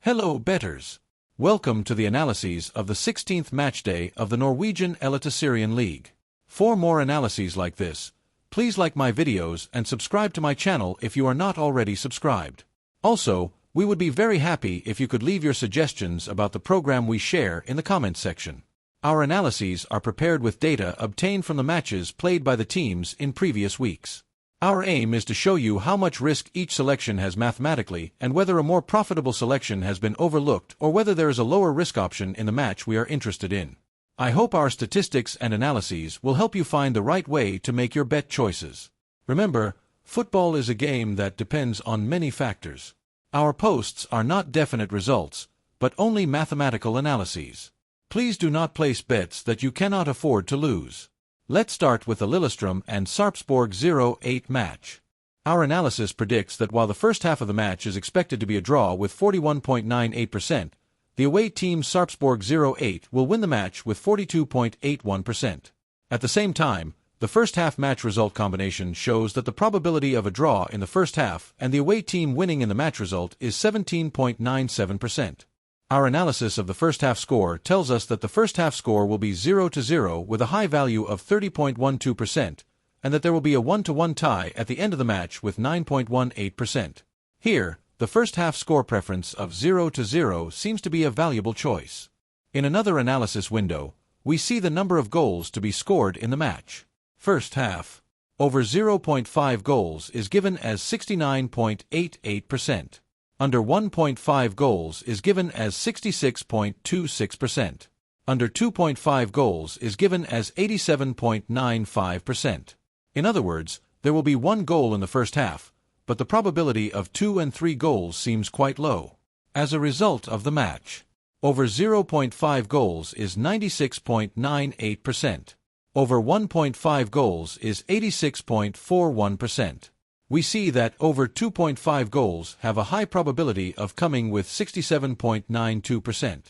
Hello, bettors. Welcome to the analyses of the 16th matchday of the Norwegian Eliteserien League. For more analyses like this, please like my videos and subscribe to my channel if you are not already subscribed. Also, we would be very happy if you could leave your suggestions about the program we share in the comments section. Our analyses are prepared with data obtained from the matches played by the teams in previous weeks. Our aim is to show you how much risk each selection has mathematically and whether a more profitable selection has been overlooked or whether there is a lower risk option in the match we are interested in. I hope our statistics and analyses will help you find the right way to make your bet choices. Remember, football is a game that depends on many factors. Our posts are not definite results, but only mathematical analyses. Please do not place bets that you cannot afford to lose. Let's start with the Lillestrøm and Sarpsborg 0-8 match. Our analysis predicts that while the first half of the match is expected to be a draw with 41.98%, the away team Sarpsborg 0-8 will win the match with 42.81%. At the same time, the first half match result combination shows that the probability of a draw in the first half and the away team winning in the match result is 17.97%. Our analysis of the first half score tells us that the first half score will be 0-0 with a high value of 30.12%, and that there will be a 1-1 tie at the end of the match with 9.18%. Here, the first half score preference of 0-0 seems to be a valuable choice. In another analysis window, we see the number of goals to be scored in the match. First half. Over 0.5 goals is given as 69.88%. Under 1.5 goals is given as 66.26%. Under 2.5 goals is given as 87.95%. In other words, there will be one goal in the first half, but the probability of 2 and 3 goals seems quite low. As a result of the match, over 0.5 goals is 96.98%. Over 1.5 goals is 86.41%. We see that over 2.5 goals have a high probability of coming with 67.92%.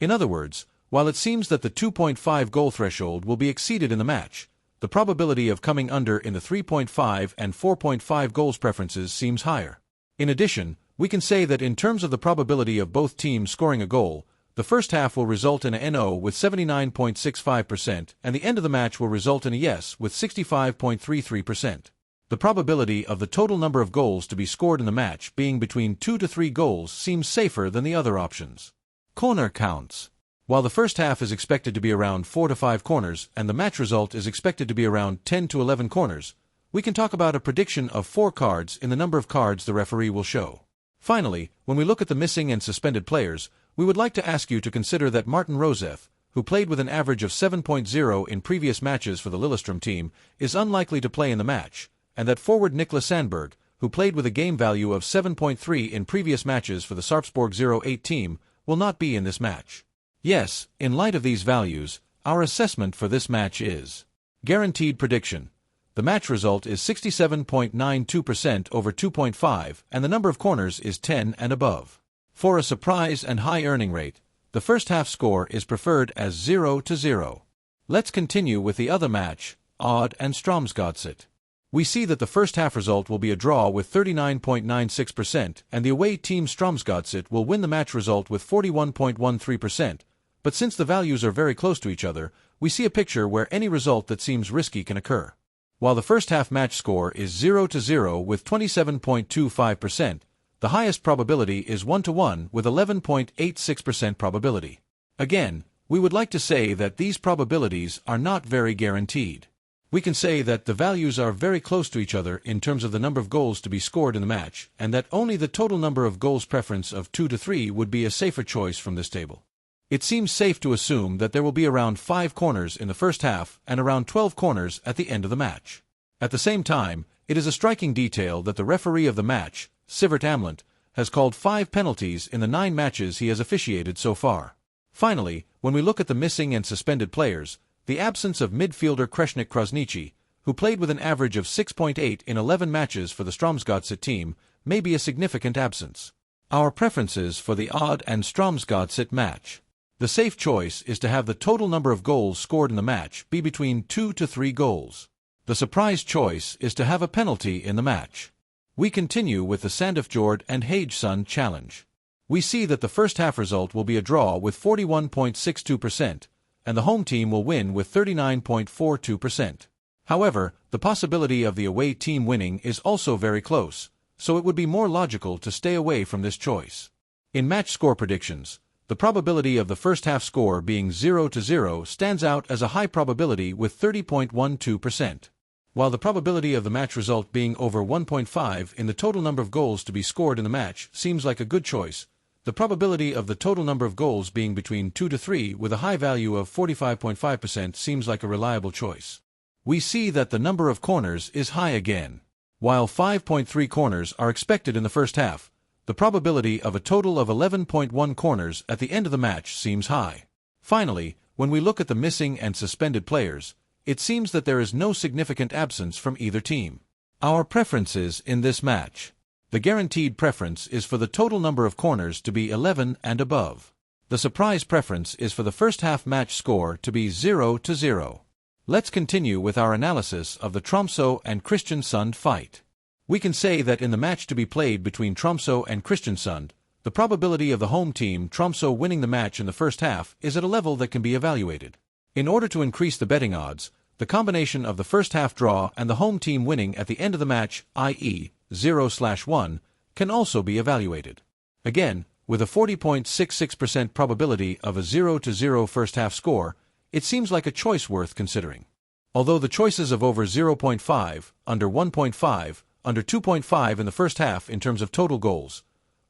In other words, while it seems that the 2.5 goal threshold will be exceeded in the match, the probability of coming under in the 3.5 and 4.5 goals preferences seems higher. In addition, we can say that in terms of the probability of both teams scoring a goal, the first half will result in a NO with 79.65% and the end of the match will result in a yes with 65.33%. The probability of the total number of goals to be scored in the match being between 2 to 3 goals seems safer than the other options. Corner counts. While the first half is expected to be around 4 to 5 corners and the match result is expected to be around 10 to 11 corners, we can talk about a prediction of 4 cards in the number of cards the referee will show. Finally, when we look at the missing and suspended players, we would like to ask you to consider that Martin Roseth, who played with an average of 7.0 in previous matches for the Lillestrøm team, is unlikely to play in the match, and that forward Niklas Sandberg, who played with a game value of 7.3 in previous matches for the Sarpsborg 0-8 team, will not be in this match. Yes, in light of these values, our assessment for this match is guaranteed prediction. The match result is 67.92% over 2.5 and the number of corners is 10 and above. For a surprise and high earning rate, the first half score is preferred as 0-0. Let's continue with the other match, Odd and Strømsgodset. We see that the first half result will be a draw with 39.96% and the away team Strømsgodset will win the match result with 41.13%, but since the values are very close to each other, we see a picture where any result that seems risky can occur. While the first half match score is 0-0 with 27.25%, the highest probability is 1-1 with 11.86% probability. Again, we would like to say that these probabilities are not very guaranteed. We can say that the values are very close to each other in terms of the number of goals to be scored in the match, and that only the total number of goals preference of 2 to 3 would be a safer choice from this table. It seems safe to assume that there will be around 5 corners in the first half and around 12 corners at the end of the match. At the same time, it is a striking detail that the referee of the match, Sivert Amlant, has called 5 penalties in the 9 matches he has officiated so far. Finally, when we look at the missing and suspended players, the absence of midfielder Kreshnik Krasniqi, who played with an average of 6.8 in 11 matches for the Strømsgodset team, may be a significant absence. Our preferences for the Odd and Strømsgodset match. The safe choice is to have the total number of goals scored in the match be between 2 to 3 goals. The surprise choice is to have a penalty in the match. We continue with the Sandefjord and Haugesund challenge. We see that the first half result will be a draw with 41.62%, and the home team will win with 39.42%. However, the possibility of the away team winning is also very close, so it would be more logical to stay away from this choice. In match score predictions, the probability of the first half score being 0-0 stands out as a high probability with 30.12%. While the probability of the match result being over 1.5 in the total number of goals to be scored in the match seems like a good choice, the probability of the total number of goals being between 2 to 3 with a high value of 45.5% seems like a reliable choice. We see that the number of corners is high again. While 5.3 corners are expected in the first half, the probability of a total of 11.1 corners at the end of the match seems high. Finally, when we look at the missing and suspended players, it seems that there is no significant absence from either team. Our preferences in this match. The guaranteed preference is for the total number of corners to be 11 and above. The surprise preference is for the first half match score to be 0-0. Let's continue with our analysis of the Tromso and Kristiansund fight. We can say that in the match to be played between Tromso and Kristiansund, the probability of the home team Tromso winning the match in the first half is at a level that can be evaluated. In order to increase the betting odds, the combination of the first half draw and the home team winning at the end of the match, i.e., 0/1, can also be evaluated. Again, with a 40.66% probability of a 0-0 first half score, it seems like a choice worth considering. Although the choices of over 0.5, under 1.5, under 2.5 in the first half in terms of total goals,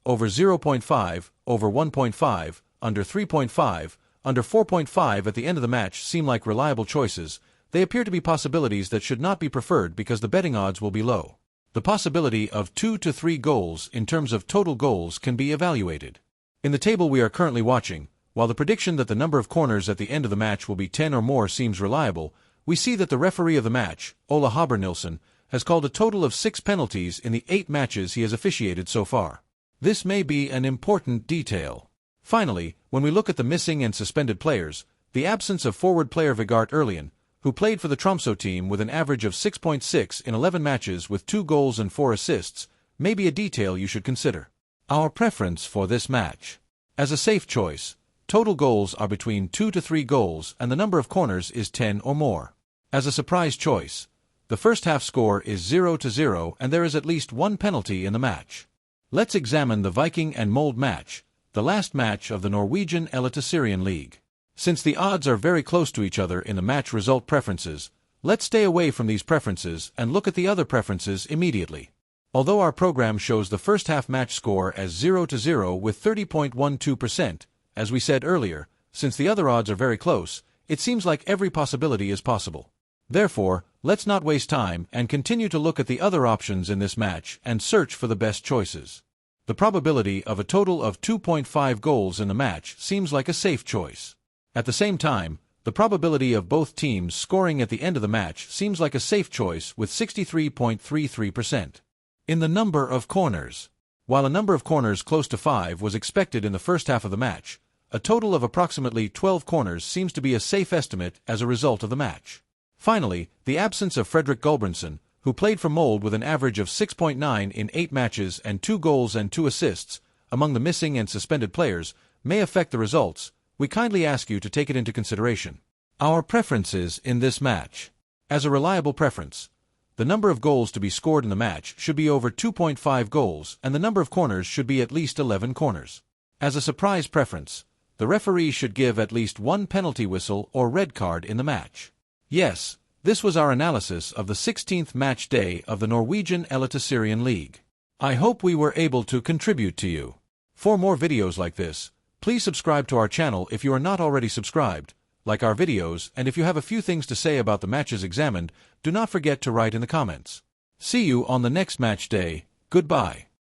over 0.5, over 1.5, under 3.5, under 4.5 at the end of the match seem like reliable choices, they appear to be possibilities that should not be preferred because the betting odds will be low. The possibility of 2 to 3 goals in terms of total goals can be evaluated. In the table we are currently watching, while the prediction that the number of corners at the end of the match will be 10 or more seems reliable, we see that the referee of the match, Ola Haber-Nilsson, has called a total of 6 penalties in the 8 matches he has officiated so far. This may be an important detail. Finally, when we look at the missing and suspended players, the absence of forward player Vegard Erlien, who played for the Tromso team with an average of 6.6 in 11 matches with 2 goals and 4 assists, may be a detail you should consider. Our preference for this match. As a safe choice, total goals are between 2 to 3 goals and the number of corners is 10 or more. As a surprise choice, the first half score is 0-0 and there is at least 1 penalty in the match. Let's examine the Viking and Molde match, the last match of the Norwegian Eliteserien League. Since the odds are very close to each other in the match result preferences, let's stay away from these preferences and look at the other preferences immediately. Although our program shows the first half match score as 0-0 with 30.12%, as we said earlier, since the other odds are very close, it seems like every possibility is possible. Therefore, let's not waste time and continue to look at the other options in this match and search for the best choices. The probability of a total of 2.5 goals in the match seems like a safe choice. At the same time, the probability of both teams scoring at the end of the match seems like a safe choice with 63.33%. In the number of corners. While a number of corners close to 5 was expected in the first half of the match, a total of approximately 12 corners seems to be a safe estimate as a result of the match. Finally, the absence of Fredrik Gulbrandsen, who played for Molde with an average of 6.9 in 8 matches and 2 goals and 2 assists, among the missing and suspended players, may affect the results. We kindly ask you to take it into consideration. Our preferences in this match. As a reliable preference, the number of goals to be scored in the match should be over 2.5 goals and the number of corners should be at least 11 corners. As a surprise preference, the referee should give at least 1 penalty whistle or red card in the match. Yes, this was our analysis of the 16th match day of the Norwegian Eliteserien League. I hope we were able to contribute to you. For more videos like this, please subscribe to our channel if you are not already subscribed, like our videos, and if you have a few things to say about the matches examined, do not forget to write in the comments. See you on the next match day. Goodbye.